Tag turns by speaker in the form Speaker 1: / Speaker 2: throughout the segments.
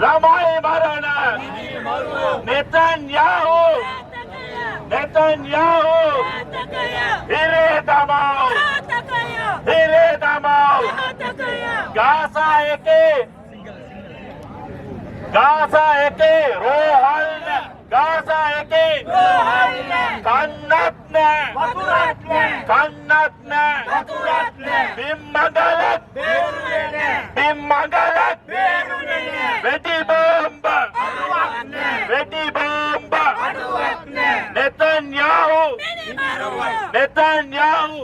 Speaker 1: Ramai Marana, Netanyahu, Hire Damau, Gaza eke, Gaza eke, Kannatna, Bimmangalat, Vedi bomba, Netanyahu,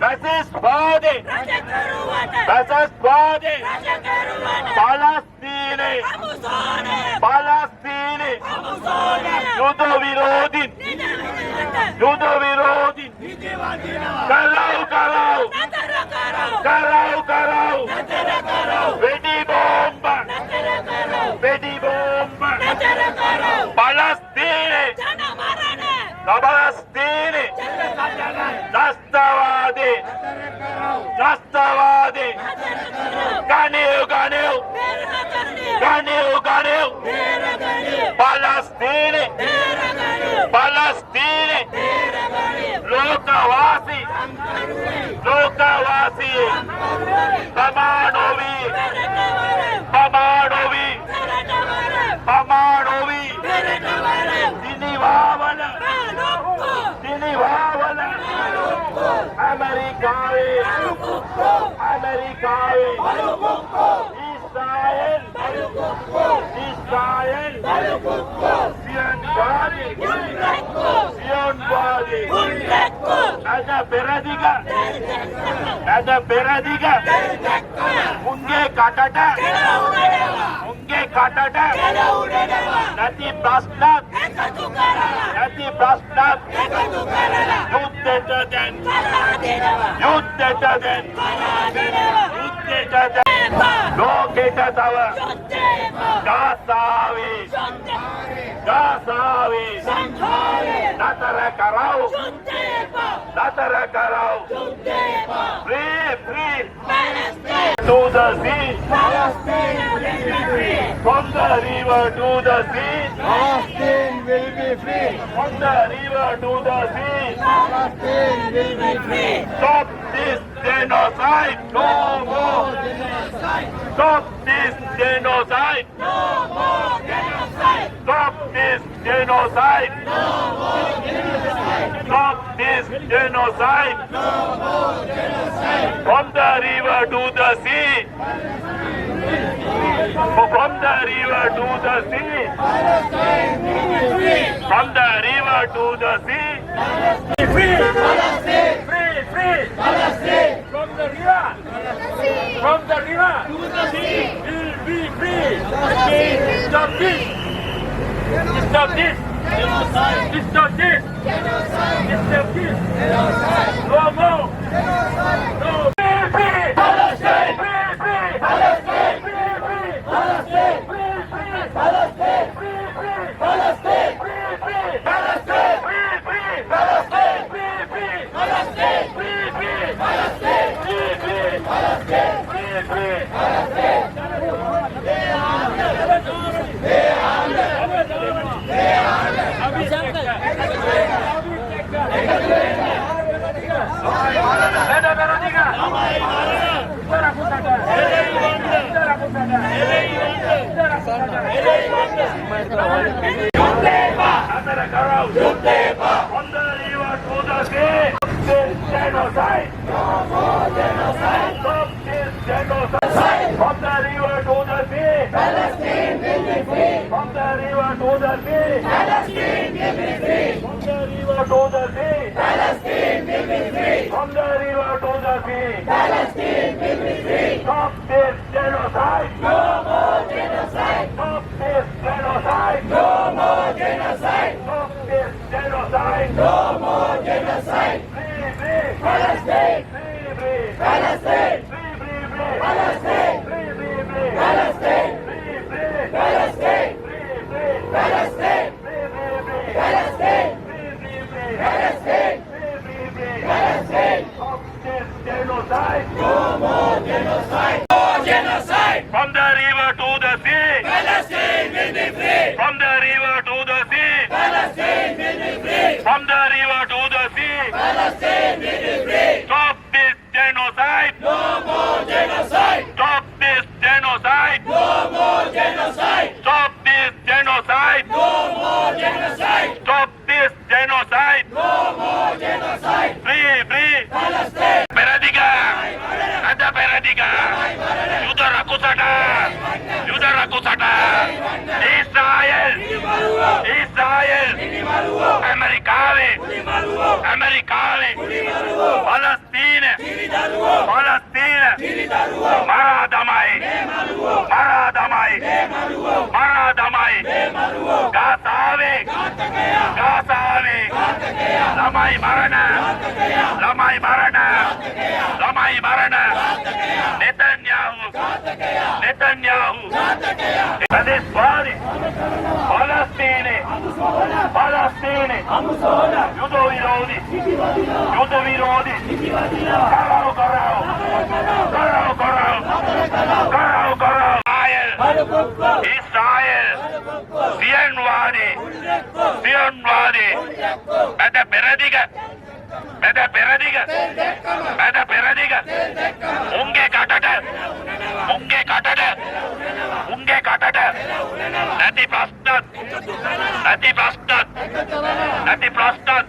Speaker 1: das ist Bade, Palestine, Judo Virodin, Karau, Vedi bomba, Palestine, Nastawadi, Ganeu, Palestine, Lokawasi, Pamanovi, Dinivavala, Americae, Israel, Sionwadi, Ada Beradiga, Unge Katata, Nati Prasnat, youth better than, located our Gasavi, Natarakarau, free, to the sea, from the river to the sea,
Speaker 2: Palestine will be free.
Speaker 1: from the river to the sea,
Speaker 2: Palestine will be free.
Speaker 1: stop this genocide, no more, stop this genocide, stop this genocide, from the river to the sea, from the river to the sea, from the river to the sea, free, from the river to the sea, will be free. Stop this. No more. No. Free. Palestine. Free. Palestine. Free. Palestine. Free. Palestine. Free. Palestine. Free. Palestine. Free. Palestine. Free. Palestine. Free. Palestine. Free. Palestine will be free. From the river to the sea. Palestine will be free. From the river to the sea. Palestine will be free. From the river to the sea. Palestine will be free. Stop this genocide. No more genocide. Stop this genocide. No more genocide. Stop this genocide. No more genocide. Free, free. Palestine! Free, free! Palestine! Free, free, free! Palestine! Free, free, free! Palestine! Free, free! Palestine! Free, free! Palestine! Free, free, free! Palestine! Free, free, free! Palestine! Free, free, free! Palestine! Stop this genocide! No more genocide! No genocide! From the river to the sea! Palestine will be free! From the river to the sea! Palestine will be free! From the river to the sea! Palestine will be free! Stop this genocide! No more genocide! Stop this genocide! No more genocide! Stop this genocide! No more genocide! Stop this genocide! No more genocide! Free, free! Palestine! Peradiga! Ada peradiga! Yuda rakusata! Yuda rakusata! Israel! Israel! Amerikave! Amerikave! Palestine! Palestine! Maradamai! Maradamai! Maradamai! Gazaave! Gazaave! Lamai Marana! Lamai Marana! Lamai Marana! Netanyahu! Netanyahu! Palestine! Palestine! Palestine! Yudo virodi! Yudo virodi! Karao karao! Karao karao! Karao karao! Israel! Zionwadi! Zionwadi! Meda peradiga! Meda peradiga! Meda peradiga! Unge katata! Unge katata! Unge katata! Nati plastat! Nati plastat! Nati plastat!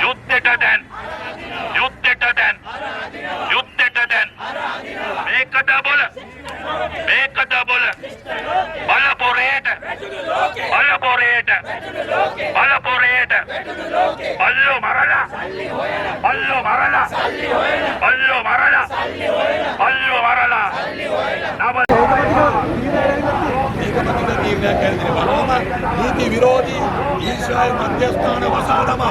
Speaker 1: Yuddetaden! Yuddetaden! Yuddetaden! Ekada bola! Ekada bola! Balaporeta! Balaporeta! Balaporeta! Ballo marala! Ballo marala! Ballo marala! Ballo marala! ನೀತಿ ವಿರೋಧಿ ಇಸ್ರಾಯೇಲ್ ಮಧ್ಯಸ್ಥಾನ ವಸಾದಮ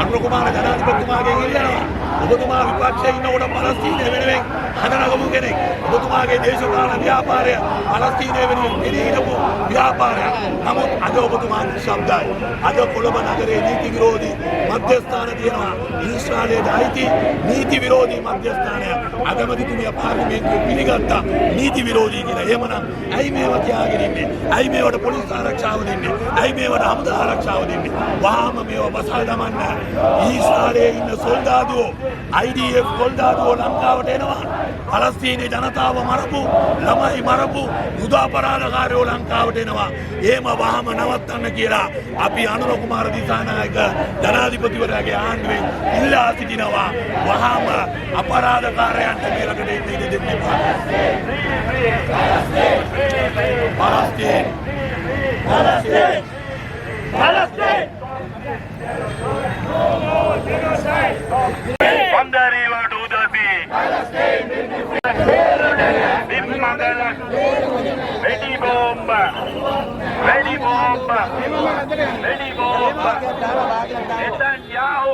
Speaker 1: ಅನುಕುಮಾರ ಜನಾಧಿಪತಿಮಾಗೆ ಇಲ್ಲනවා ඔබතුමා විපක්ෂයේ ඉන්නකොට පලස්තීනය වෙනුවෙන් හදනගමු කෙනෙක් ඔබතුමාගේ දේශපාලන ව්‍යාපාරය පලස්තීනය වෙනුවෙන් පිළිහිටපු ව්‍යාපාරයක් නමුත් අද ඔබතුමාගේ ශබ්දයි අද කොළඹ නගරයේ නීති විරෝධී මධ්‍යස්ථාන තියෙනවා ඊශ්‍රායලයේ අයිති නීති විරෝධී මධ්‍යස්ථානය අගමැතිතුමිය පාර්ලිමේන්තුවේ පිළිගත්තා නීති විරෝධී කියලා එහෙමනම් ඇයි මේවා තියාගෙන ඉන්නේ ඇයි මේවට පොලිස් ආරක්ෂාව දෙන්නේ ඇයි මේවට හමුදා ආරක්ෂාව දෙන්නේ වහාම මේවා බසා දමන්න ඊශ්‍රායලයේ ඉන්න සොල්දාදුවෝ IDF කොල්දාදුවෝ ලංකාවට එනවා පලස්තීනයේ ජනතාව මරපු ළමයි මරපු යුද අපරාධකාරයෝ ලංකාවට එනවා එහෙම වහාම නවත්තන්න කියලා අපි අනුර කුමාර දිසානායක ජනාධිපතිවරයාගේ ආණ්ඩුවෙන් ඉල්ලා සිටිනවා වහාම අපරාධකාරයන්ට මේ රටේ ඉන්න ඉඩ දෙන්න එපා Palestine! Palestine! Palestine! From the river to the sea. Palestine will be free. Bimangala. Ready bomb. Ready bomb. Ready bomb. Netanyahu.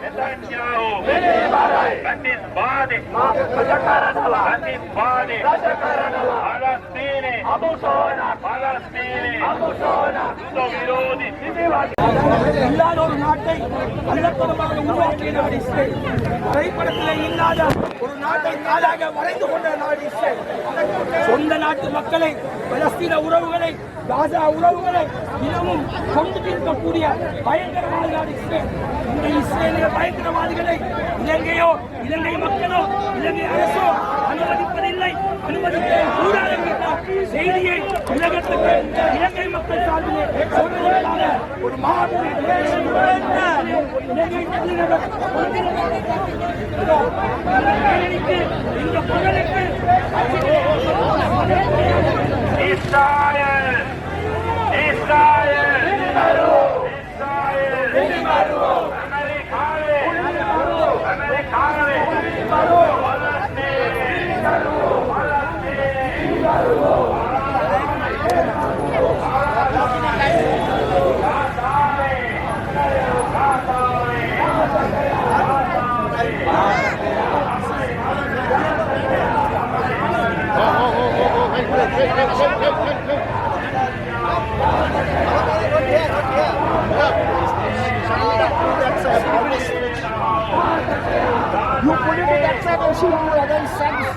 Speaker 1: Netanyahu. That is body. That is body. Palestine. Palestine. Yudo virodi.
Speaker 3: இல்லாத ஒரு நாட்டை அல்லப்பதமாக உருவாக்கிய நாடு Israel திரைப்படத்தில் இல்லாத ஒரு நாட்டை நாடாக வளைந்து கொண்ட நாடு இஸ்ரேல் சொந்த நாட்டு மக்களை பலஸ்தீன உறவுகளை காசா உறவுகளை தினமும் கொண்டு இருக்கக்கூடிய பயங்கரவாத நாடு இஸ்ரேல் இந்த இஸ்ரேலிய பயங்கரவாதிகளை இலங்கையோ இலங்கை மக்களோ இலங்கை அரசோ அனுமதிப்பதில்லை அனுமதிக்க கூடாது என்ற செய்தியை உலகத்துக்கு இலங்கை மக்கள் சார்பிலே சொல்வதற்காக ஒரு மாபெரும் இலங்கை தலைநகர் இந்த புகழுக்கு
Speaker 1: Israel! Israel!
Speaker 2: You put it in that side and shoot you against side.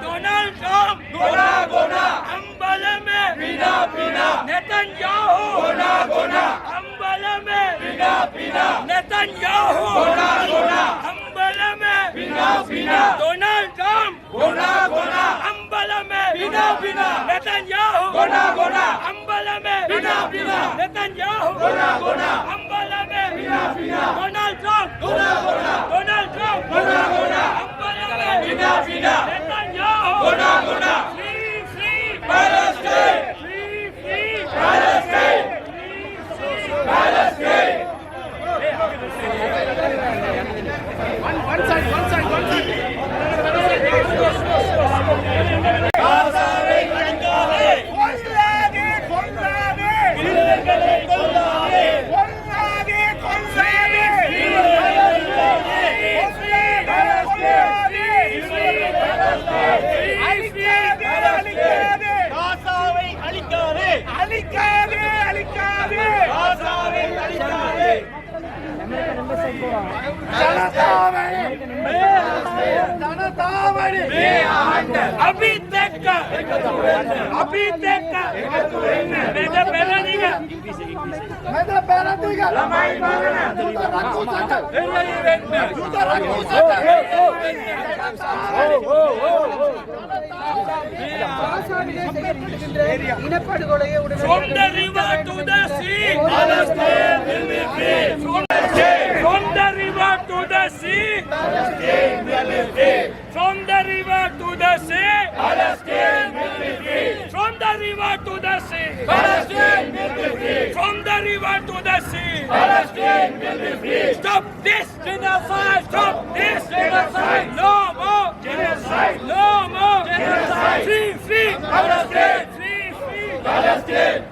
Speaker 3: Donald Trump, Gona, Ambala में नेतन्याहू अंबल में नेतन्याहू अंबल में डोनाल्ड ट्रम्प अंबल में नेतन्याहू अंबल में नेतन्याहू अंबल में डोनाल्ड ट्रम्प अंबल में Netanyahu free Palestine free Palestine
Speaker 2: One side.
Speaker 3: காசாவை அழிக்காதே
Speaker 2: கொல்லாதே
Speaker 3: வீரர்களை கொல்லாதே காசாவை அழிக்காதே காசாவை அழிக்காதே अभी तक मेरा पहला नहीं है From the river to the sea, Palestine will be free. From the river to the sea, Palestine will be free. From the river to the sea, Palestine will be free. From the river to the sea, Palestine will be free. From the river to the sea, Palestine will be free. Stop this genocide! Stop this genocide! No more genocide! No more genocide! Free Palestine! Free Palestine!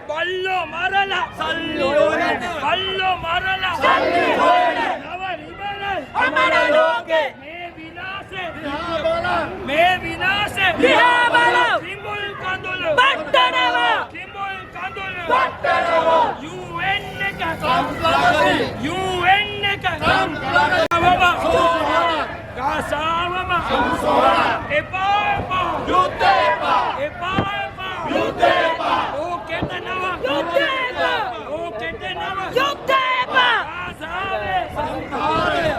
Speaker 3: Ballo marala, हमारा लोग मैं विनाश symbol कांदोलो UN का बाबा cassava एपापा युद्धेपा ओ केतनवा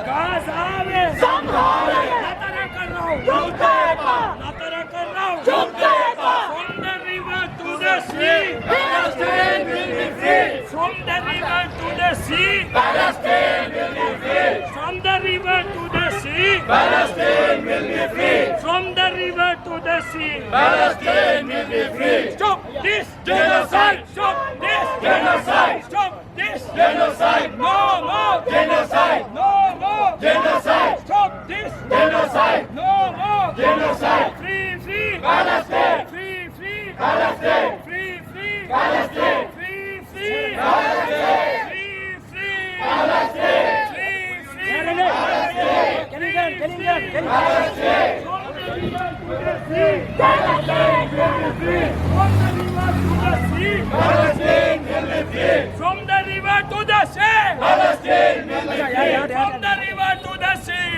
Speaker 3: कासावे संहारे नतरा कर रहा हूं from the river to the sea Palestine will be free from the river to the sea Palestine will be free from the river to the sea Palestine will be free from the river to the sea Palestine will be free stop this genocide stop this genocide stop this genocide no more genocide no more genocide stop this genocide no more genocide free Palestine free Palestine free Palestine free Palestine free Palestine from the river to the sea Palestine will be free from the river to the sea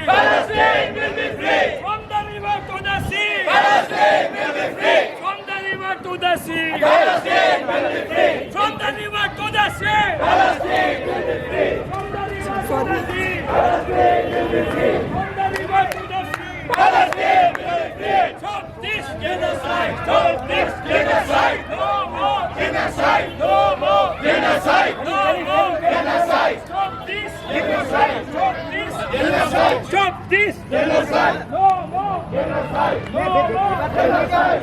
Speaker 3: Palestine will be free from the river to the sea Palestine will be free from the river to the sea Palestine will be free from the river to the sea Palestine will be free from the river to the sea Palestine will be free from the river to the sea Palestine will be free stop this genocide stop this genocide no more genocide no more genocide no more genocide stop this genocide stop this genocide stop this genocide no more genocide no more genocide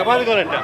Speaker 4: বন্ধ করেন না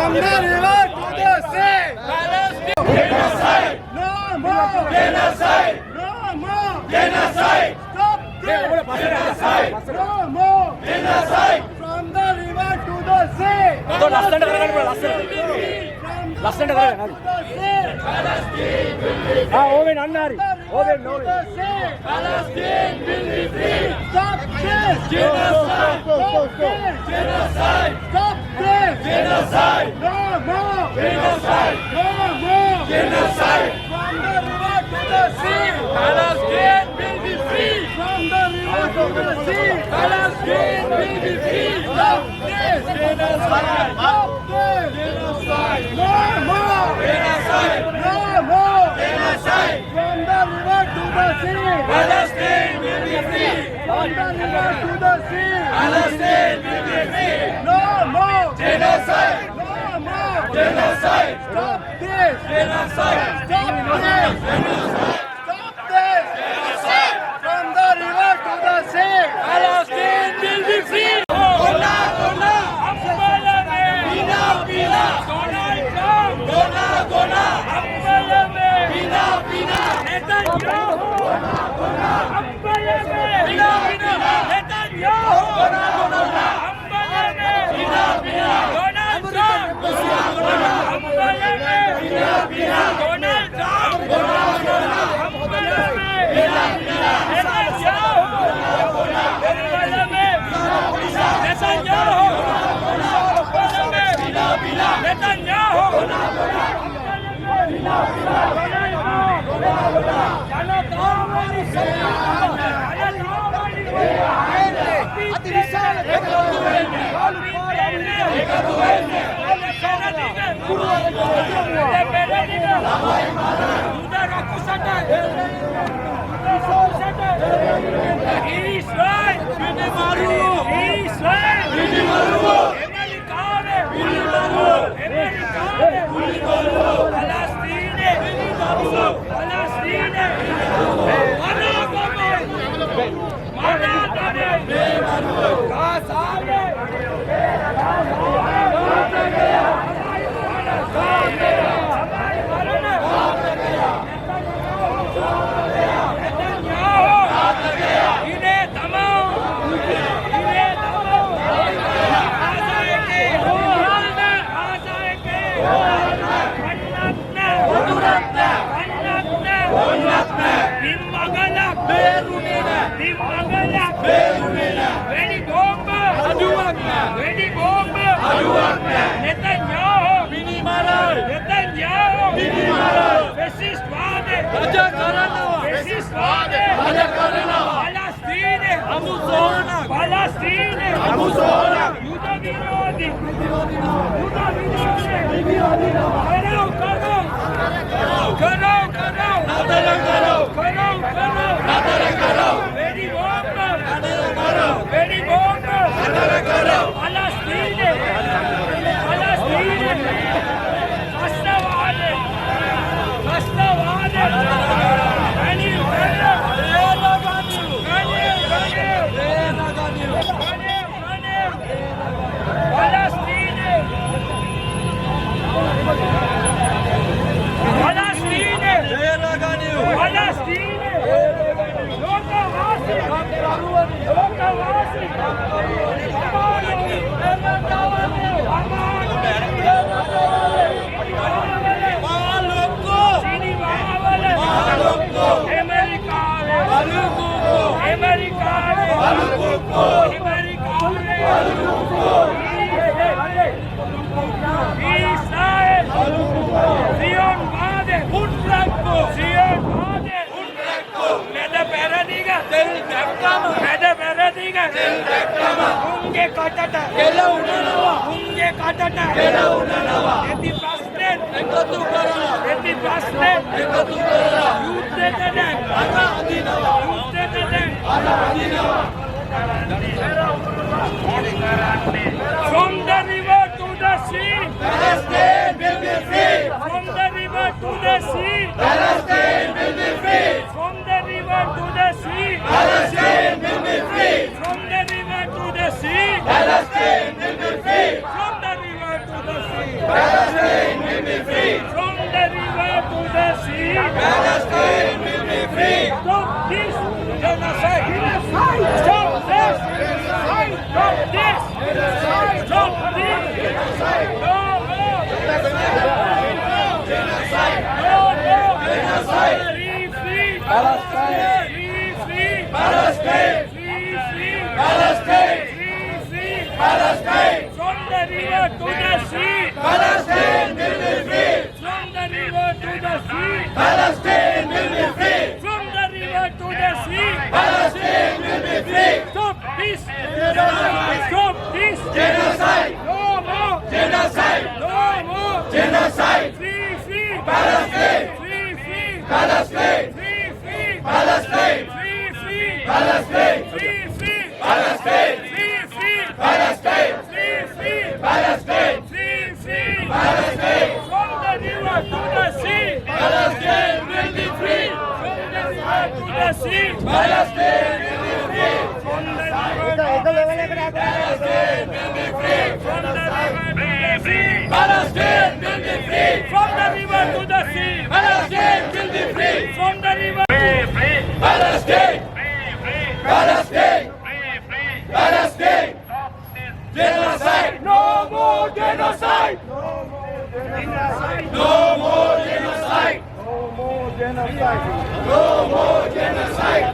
Speaker 1: From the river to the sea. Genocide. No more. Genocide. No more. Genocide. Stop this. Genocide. No more. Genocide. From the river to the sea. From the river to the sea.
Speaker 3: Owen అన్నారు Owen
Speaker 1: Palestine will be free. Stop this. Genocide. Stop this. Genocide. Stop this. Genocide. No more. Genocide. No more. Genocide. From the river to the sea. Palestine will be free. From the river to the sea. Palestine will be free. Stop this. Genocide. Stop this. Genocide. No more. Genocide. No more. Genocide. From the river to the sea. Palestine will be free. From the river to the sea. Palestine will be free. No more. Genocide. No more. Genocide. Stop this. Genocide. Stop this. Genocide. Stop this. Genocide. From the river to the sea. Palestine will be free. Gona, gona. Pina, pina. Donald Trump. Gona, gona. Pina, pina. Netanyahu. Gona, gona. Pina, pina. Netanyahu. Gona, gona. Pina, pina. Donald Trump. Gona, gona. Pina, pina. Donald Trump. Gona, gona. Pina, pina. Netanyahu. Gona, gona. Netanyahu. Netanyahu. From the river to the sea, Palestine will be free. From the river to the sea, Palestine will be free. From the river to the sea, Palestine will be free. From the river to the sea, Palestine will be free. From the river to the sea.
Speaker 3: to the sea.
Speaker 1: Palestine will be free.
Speaker 3: From the river to the sea.
Speaker 1: Palestine will be free.
Speaker 3: Stop this. Stop this.
Speaker 1: Genocide.
Speaker 3: No more.
Speaker 1: Genocide.
Speaker 3: No more.
Speaker 1: Genocide.
Speaker 3: Free, free.
Speaker 1: Palestine.
Speaker 3: Free, free.
Speaker 1: Palestine.
Speaker 3: Free, free.
Speaker 1: Palestine.
Speaker 3: Free, free.
Speaker 1: Palestine.
Speaker 3: Free, free.
Speaker 1: Palestine.
Speaker 3: Free, free.
Speaker 1: Palestine.
Speaker 3: Free, free.
Speaker 1: Palestine.
Speaker 3: Free, free.
Speaker 1: Palestine.
Speaker 3: From the river to the sea.
Speaker 1: Palestine will be free.
Speaker 3: From the river to the sea.
Speaker 1: Palestine will be free.
Speaker 3: From the river to
Speaker 1: Palestine will be free.
Speaker 3: From the river to the sea.
Speaker 1: Palestine will be free.
Speaker 3: From the river to the sea.
Speaker 1: Palestine will be free.
Speaker 3: From the river.
Speaker 1: Palestine. Palestine. Palestine. Genocide.
Speaker 3: No more genocide.
Speaker 1: No more genocide. No more genocide. No more genocide.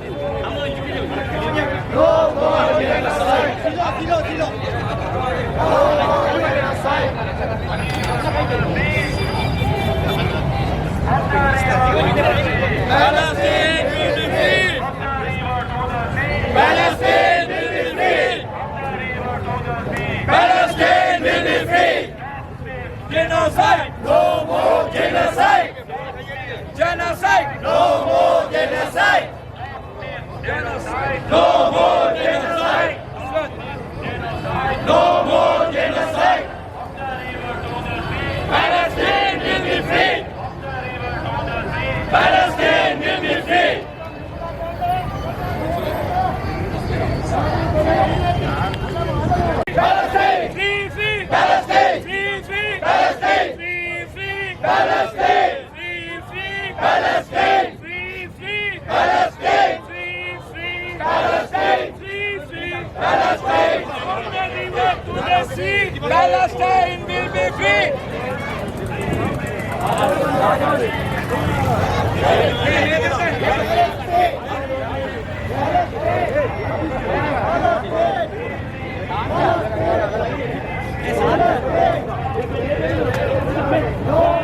Speaker 1: Palestine will be free. Palestine will be free. Palestine will be free. Genocide. No more genocide. Genocide. No more genocide. Genocide. No more genocide. No more genocide. Palestine will be free. Palestine will be free. Palestine.
Speaker 3: Free, free.
Speaker 1: Palestine.
Speaker 3: Free, free.
Speaker 1: Palestine.
Speaker 3: Free, free.
Speaker 1: Palestine.
Speaker 3: Free, free.
Speaker 1: Palestine.
Speaker 3: Free, free.
Speaker 1: Palestine.
Speaker 3: Free, free.
Speaker 1: Palestine.
Speaker 3: Free, free.
Speaker 1: Palestine.
Speaker 3: From the river to the sea. Palestine will be free.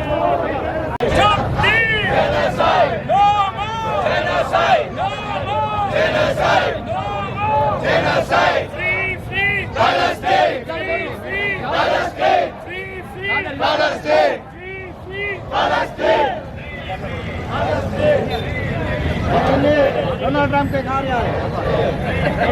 Speaker 3: Stop this!
Speaker 1: Genocide.
Speaker 3: No more!
Speaker 1: Genocide.
Speaker 3: No more!
Speaker 1: Genocide.
Speaker 3: No more!
Speaker 1: Genocide.
Speaker 3: Free, free!
Speaker 1: Palestine.
Speaker 3: Free, free!
Speaker 1: Palestine.
Speaker 3: Free, free!
Speaker 1: Palestine.
Speaker 3: Free, free!
Speaker 1: Palestine.
Speaker 2: Donald Trump के खा रहा है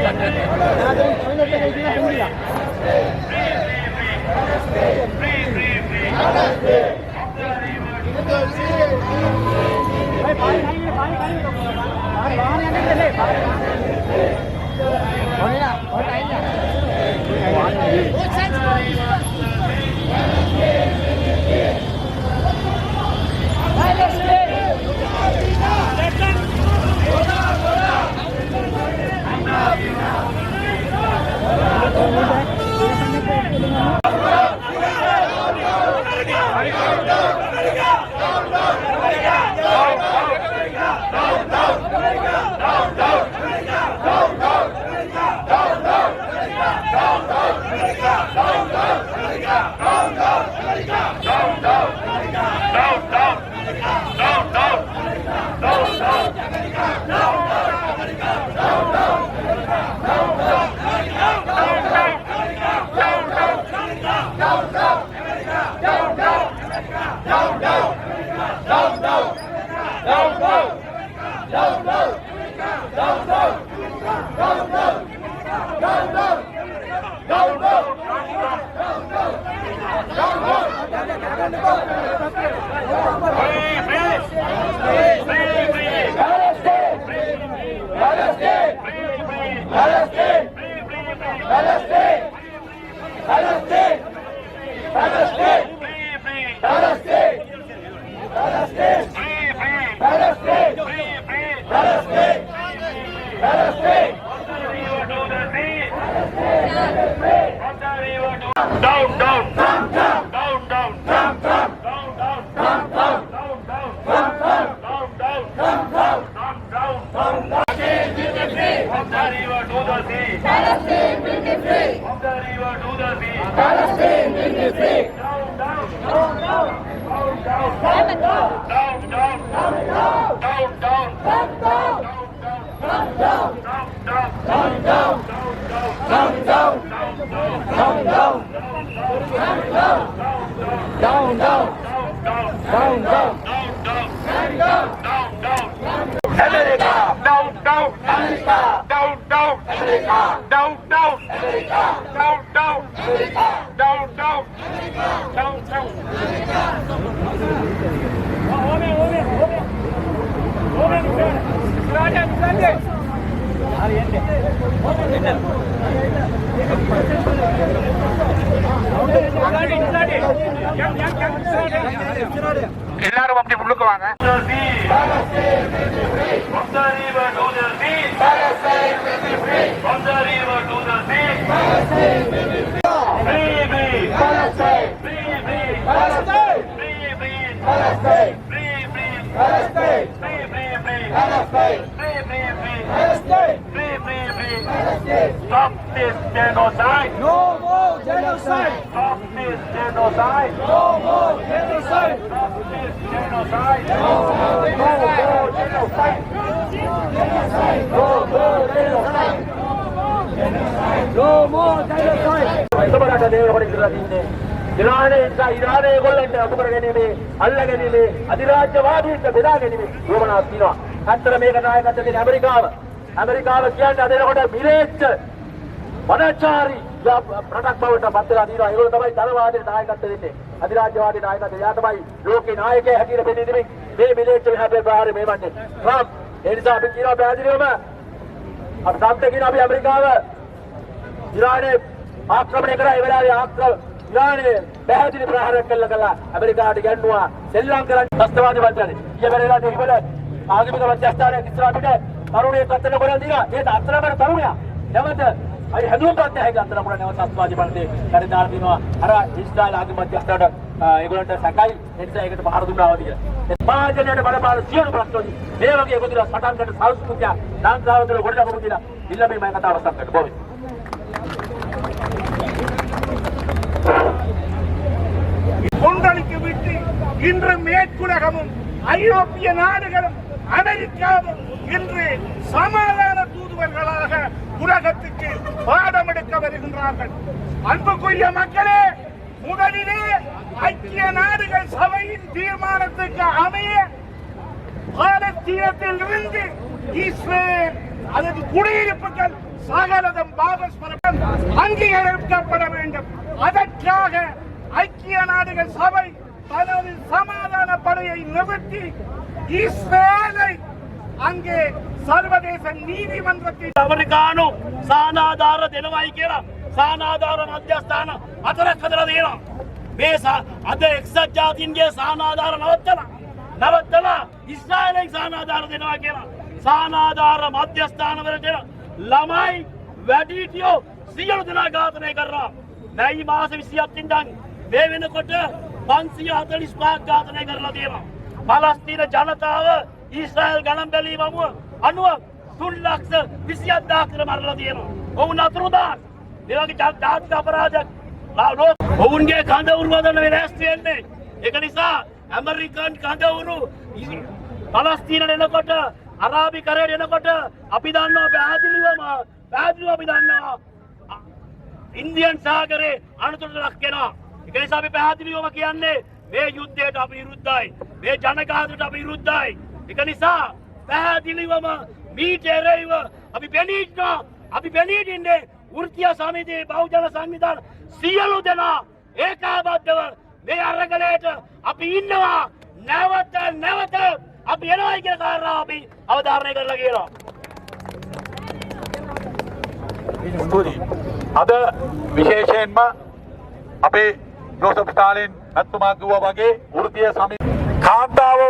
Speaker 1: Down, down, down, down, down, down, down, down, down, down, down, down. எல்லாரும் அப்படி உள்ளுக்கு வாங்க. From the river to the sea, Palestine will be free. From the river to the sea, Palestine will be free. Free, free, Palestine. Free, free, Palestine. Free, free, Palestine. Free, free, Palestine. Free, free, free, Palestine. Free, free, free, Palestine. Free, free, free, Palestine. Stop this genocide.
Speaker 3: No more genocide.
Speaker 1: Stop this genocide.
Speaker 3: No more genocide.
Speaker 1: Stop this genocide. No more genocide.
Speaker 3: No more genocide.
Speaker 1: ඉස්සරහට දේවපොඩි කියලා තින්නේ ඉරානයේ ගොල්ලන්ට අතුකර ගැනීමේ අල්ල ගැනීමේ අධිරාජ්‍යවාදීන්ට බෙදා ගැනීමේ යෝමනාවක් තියෙනවා. ඇත්තට මේක නායකත්වය දෙන ඇමරිකාව කියන්නේ අදනකොට මිලේච්ඡ වනචාරී රටක් බවට පත් වෙලා තියෙනවා. ඒගොල්ලෝ තමයි ධනවාදයේ නායකත්වය දෙන්නේ. අධිරාජ්‍යවාදී නායකත්වය. එයා තමයි ලෝකේ නායකයා හැටියට පෙනී දෙමින් මේ මිලේච්ඡ විහාරේ ප්‍රහාරය මේවන්නේ. ට්‍රම්ප් ඒ නිසා අපි කියනවා පැහැදිලිවම අපි තාත්ත කියන අපි ඇමරිකාව ඉරානයේ ආක්‍රමණය කරා ඒ වෙලාවේ ඉරානයේ පැහැදිලි ප්‍රහාරයක් කළා ඇමරිකාට ගැන්නුවා සෙල්ලම් කරන්නේ ත්‍ස්තවාදී වංචනේ. ඊය වෙලාවේ ඉවල ආගමික මධ්‍යස්ථානයක් ඉස්සරහට තරුණයෙක් අතන කරලා දිනා. ඒ අතරමැද තරුණයා නැවත අයි හැදුම්පත් නැහැ අතන කරලා නැවත ත්‍ස්තවාදී වංචනේ කරේ දාලා දිනවා. අර ඉස්රායල් ආගමික මධ්‍යස්ථානට ඒගොල්ලන්ට සැකයි ඒ නිසා ඒකට පහර දුන්නා වගේ. මහජනයාට බලපාන සියලු ප්‍රශ්නෝදී මේ වගේ ගොදුලා සටන්කට සංස්කෘතිය ලංකාවතල ගොඩනගමු කියලා ඉල්ල මේ මම කතාව සම්පූර්ණ කරමු.
Speaker 5: கொந்தளித்து விட்டு இன்று மேற்குலகமும் ஐரோப்பிய நாடுகளும் அமெரிக்காவும் இன்று சமாதான தூதுவர்களாக உலகத்துக்கு பாடம் எடுக்க வருகின்றார்கள். அன்புக்குரிய மக்களே, முதலிலே ஐக்கிய நாடுகள் சபையின் தீர்மானத்துக்கு அமைய பாலஸ்தீனத்தில் இருந்து இஸ்ரேல் அதன் குடியிருப்புகள் சகலதம் வாபஸ் பெறப்படும் அங்கீகரிக்கப்பட வேண்டும். அதற்காக ஐக்கிய நாடுகள் சபை தனது சமாதான படையை நிறுத்தி இஸ்ரேலை අංගේ සර්වදේශ නීතිමන්ත්‍රයේ
Speaker 1: ඇමරිකානු සානාධාර දෙනවයි කියලා සානාධාර මධ්‍යස්ථාන හතරක් හදලා දෙනවා. මේ අද එක්සත් ජාතීන්ගේ සානාධාර නවත්තලා ඉස්රායලෙන් සානාධාර දෙනවා කියලා සානාධාර මධ්‍යස්ථාන වලට ළමයි වැඩිහිටියෝ සියලු දෙනා ඝාතනය කරනවා. මැයි මාස 27 ඉඳන් මේ වෙනකොට 545ක් ඝාතනය කරලා තියෙනවා. පලස්තීන ජනතාව ඉස්රායල් ගණන් බැලීම අනුව 3,27,000 කට මරලා තියෙනවා. ඔවුන් අතුරුදහන්. මේ වගේ ජාතික අපරාධයක් ඔවුන්ගේ කඳ උරුවදන වෙනස්ති වෙන්නේ. ඒක නිසා ඇමරිකන් කඳ උරු පලස්තීනට එනකොට අරාබි කරේට එනකොට අපි දන්නවා පැහැදිලිවම අපි දන්නවා ඉන්දියන් සාගරේ අනතුරට ලක් වෙනවා. ඒක නිසා අපි පැහැදිලිවම කියන්නේ මේ යුද්ධයට අපි විරුද්ධයි. මේ ජනඝාතයට අපි විරුද්ධයි. ඒක නිසා පැහැදිලිවම මීට එරෙහිව අපි පෙනී ඉන්නේ වෘත්තීය සමිතියේ බහුජන සංවිධාන සියලු දෙනා ඒකාබද්ධව මේ අරගලයට අපි ඉන්නවා. නැවත අපි එනවා කියන කාරණාව අපි අවධාරණය කරලා කියනවා.
Speaker 6: අද විශේෂයෙන්ම අපේ ජෝසප් ස්ටාලින් මැතිතුමා කිව්වා වගේ වෘත්තීය සමිතිය කාන්තාව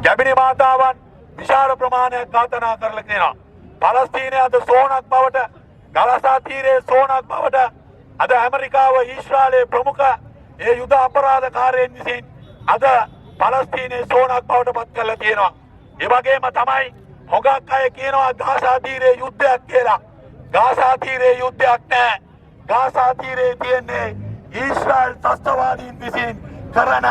Speaker 6: ගැබිනි මාතාවන් විශාල ප්‍රමාණයක් ඝාතනා කරලා තියෙනවා. පලස්තීනයේ අද සෝනක් බවට ගලසා තීරයේ සෝනක් බවට අද ඇමරිකාව ඊශ්‍රායලයේ ප්‍රමුඛ ඒ යුද අපරාධකාරයන් විසින් අද පලස්තීනයේ සෝනක් බවට පත් කරලා තියෙනවා. ඒ වගේම තමයි හොඟක් අය කියනවා ගාසා තීරයේ යුද්ධයක් කියලා. ගාසා තීරයේ යුද්ධයක් නැහැ. ගාසා තීරයේ තියෙන්නේ ඊශ්‍රායල් ත්‍ස්තවාදීන් විසින් කරන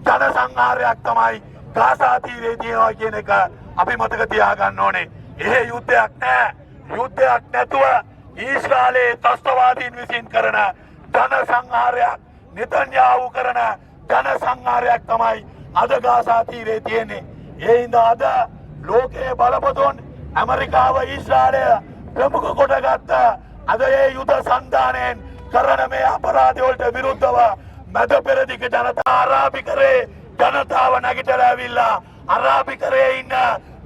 Speaker 6: ජන සංහාරයක් තමයි ගාසා තීරයේ තියෙනවා කියන එක අපි මතක තියාගන්න ඕනේ. එහෙ යුද්ධයක් නැහැ. යුද්ධයක් නැතුව ඊශ්‍රායලයේ ත්‍රස්තවාදීන් විසින් කරන ධන සංහාරයක්, නෙතන්යාහු කරන ධන සංහාරයක් තමයි අද ගාසා තීරයේ තියෙන්නේ. ඒ හින්දා අද ලෝකයේ බලපොතුන් ඇමරිකාව ඊශ්‍රායලය ප්‍රමුඛ කොටගත්ත අද ඒ යුද සන්ධානයෙන් කරන මේ අපරාධ වලට විරුද්ධව මැද පෙරදිග ජනතාව අරාබිකරේ ජනතාව නැගිටලා ඇවිල්ලා අරාබිකරේ ඉන්න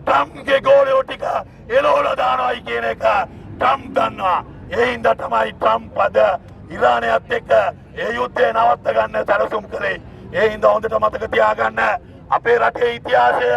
Speaker 6: ට්‍රම්ප්ගේ ගෝලයෝ ටික එළවලා දානවායි කියන එක ට්‍රම්ප් දන්නවා. ඒ හින්දා තමයි ට්‍රම්ප් අද ඉරානයත් එක්ක ඒ යුද්ධය නවත්ත ගන්න සැලසුම් කළේ. ඒ හින්දා හොඳට මතක තියාගන්න අපේ රටේ ඉතිහාසය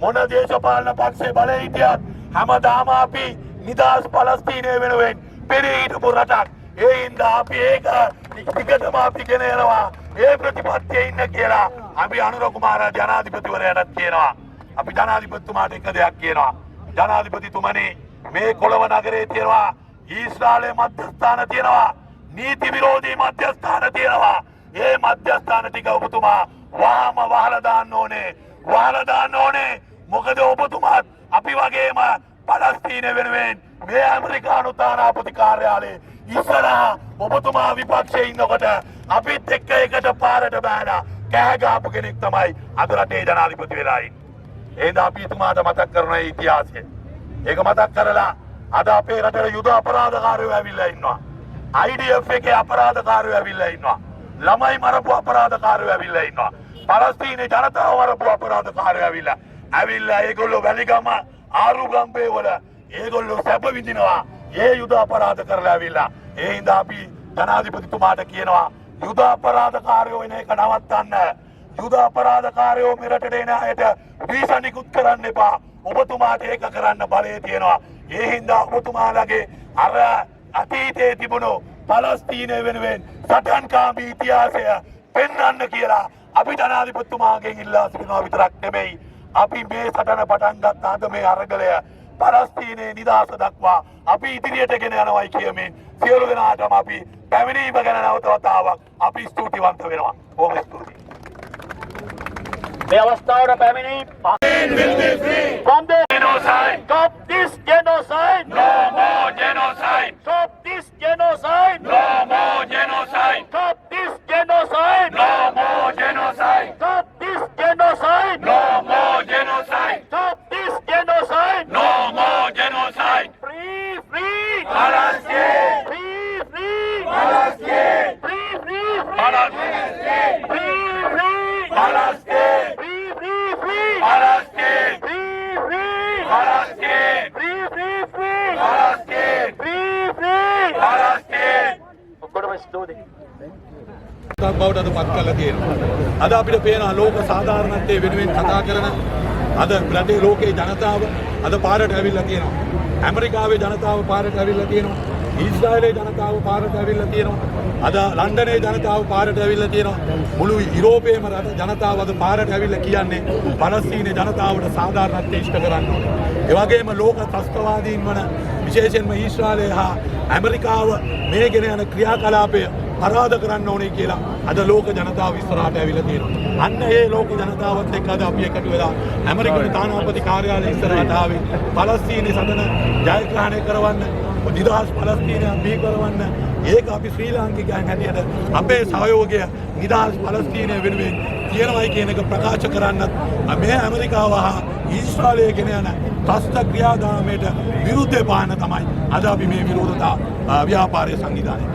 Speaker 6: මොන දේශපාලන පක්ෂේ බලය හිටියත් හැමදාම අපි නිදහස් පලස්තීනය වෙනුවෙන් පෙරේ හිටපු රටක්. ඒ හින්දා අපි ඒක ටිකටම අපි ගෙන යනවා. ඒ ප්‍රතිපත්තියේ ඉන්න කියලා අපි අනුර කුමාර ජනාධිපතිවරයාට කියනවා. අපි ජනාධිපතිතුමාට එක දෙයක් කියනවා. ජනාධිපතිතුමනි මේ කොළඹ නගරේ තියෙනවා ඊශ්‍රායලයේ මධ්‍යස්ථාන තියෙනවා. නීති විරෝධී මධ්‍යස්ථාන තියෙනවා. ඒ මධ්‍යස්ථාන ටික ඔබතුමා වහම වහලා දාන්න ඕනේ. වහලා දාන්න ඕනේ. මොකද ඔබතුමාත් අපි වගේම පලස්තීනය වෙනුවෙන් මේ ඇමරිකානු තානාපති කාර්යාලයේ ඉස්සරහා ඔබතුමා විපක්ෂයේ ඉන්නකොට අපිත් එක්ක එකට පාරට බෑලා කෑ ගහපු කෙනෙක් තමයි අද රටේ ජනාධිපති වෙලා ඉන්නේ. එහෙනම් අපි එතුමාට මතක් කරන ඉතිහාසය. ඒක මතක් කරලා අද අපේ රටේ යුද අපරාධකාරයෝ ඇවිල්ලා ඉන්නවා. IDF එකේ අපරාධකාරයෝ ඇවිල්ලා ඉන්නවා. ළමයි මරපු අපරාධකාරයෝ ඇවිල්ලා ඉන්නවා. පලස්තීනයේ ජනතාව මරපු අපරාධකාරයෝ ඇවිල්ලා ඒගොල්ලෝ වැලිගම ආරුගම්බේ වල ඒගොල්ලෝ සැප විඳිනවා. ඒ යුද අපරාධ කරලා ඇවිල්ලා. ඒ හින්දා අපි ජනාධිපතිතුමාට කියනවා යුද අපරාධකාරයෝ වෙන එක නවත්තන්න. යුද අපරාධකාරයෝ මෙරටට එන අයට වීසා නිකුත් කරන්න එපා. ඔබතුමාට ඒක කරන්න බලය තියෙනවා. ඒ හින්දා ඔබතුමාලගේ අර අතීතයේ තිබුණු පලස්තීනය වෙනුවෙන් සටන්කාමී ඉතිහාසය පෙන්වන්න කියලා අපි ජනාධිපතිතුමාගෙන් ඉල්ලා සිටිනවා විතරක් නෙමෙයි. අපි මේ සටන පටන් ගත්ත අද මේ අරගලය පලස්තීනයේ නිදහස දක්වා අපි ඉදිරියට ගෙන යනවායි කියමින් සියලු දෙනාටම අපි පැමිණීම ගැන නැවත වතාවක් අපි ස්තුතිවන්ත වෙනවා. බොහොම ස්තුතියි.
Speaker 1: මේ අවස්ථාවට පැමිණි from the
Speaker 6: Genocide!
Speaker 1: stop this genocide,
Speaker 6: No more genocide!
Speaker 1: stop this genocide,
Speaker 6: No more genocide!
Speaker 1: stop this genocide,
Speaker 6: No more genocide!
Speaker 1: stop this genocide,
Speaker 6: No more genocide!
Speaker 1: stop this genocide,
Speaker 6: No more genocide!
Speaker 1: free, free,
Speaker 6: Palestine!
Speaker 1: free, free,
Speaker 6: Palestine!
Speaker 1: free, free,
Speaker 6: Palestine!
Speaker 1: free, free,
Speaker 6: Palestine!
Speaker 1: free, free, free,
Speaker 6: Palestine!
Speaker 1: free, free,
Speaker 6: Palestine!
Speaker 1: free, free, free,
Speaker 6: Palestine!
Speaker 1: free, free.
Speaker 6: Palestine!
Speaker 1: ඔක්කොටම ස්තුතියි.
Speaker 6: බවට අද පත් කරලා තියෙනවා. අද අපිට පේනවා ලෝක සාධාරණත්වයේ වෙනුවෙන් කතා කරන අද රටේ ලෝකේ ජනතාව අද පාරට ඇවිල්ලා තියෙනවා. ඇමරිකාවේ ජනතාව පාරට ඇවිල්ලා තියෙනවා. ඊශ්‍රායලයේ ජනතාව පාරට ඇවිල්ලා තියෙනවා. අද ලන්ඩනයේ ජනතාව පාරට ඇවිල්ලා තියෙනවා. මුළු යුරෝපයේම ජනතාව අද පාරට ඇවිල්ලා කියන්නේ පලස්තීනයේ ජනතාවට සාධාරණත්වය ඉෂ්ට කරන්න ඕනේ. ඒ වගේම ලෝක ත්‍රස්තවාදීන් වන විශේෂයෙන්ම ඊශ්‍රායලය හා ඇමරිකාව මේ ගෙන යන ක්‍රියාකලාපය පරාද කරන්න ඕනේ කියලා අද ලෝක ජනතාව ඉස්සරහට ඇවිල්ලා තියෙනවා. අන්න ඒ ලෝක ජනතාවත් එක්ක අද අපි එකතු වෙලා ඇමරිකානු තානාපති කාර්යාලය ඉස්සරහට ආවේ පලස්තීනයේ සටන ජයග්‍රහණය කරවන්න, නිදහස් පලස්තීනය බිහි කරවන්න. ඒක අපි ශ්‍රී ලාංකිකයන් හැටියට අපේ සහයෝගය නිදහස් පලස්තීනය වෙනුවෙන් තියෙනවයි කියන එක ප්‍රකාශ කරන්නත් මේ ඇමරිකාව හා ඊශ්‍රායලය ගෙන යන ත්‍රස්ත ක්‍රියාදාමයට විරුද්ධ පාන තමයි අද අපි මේ විරෝධතා ව්‍යාපාරය සංවිධානය.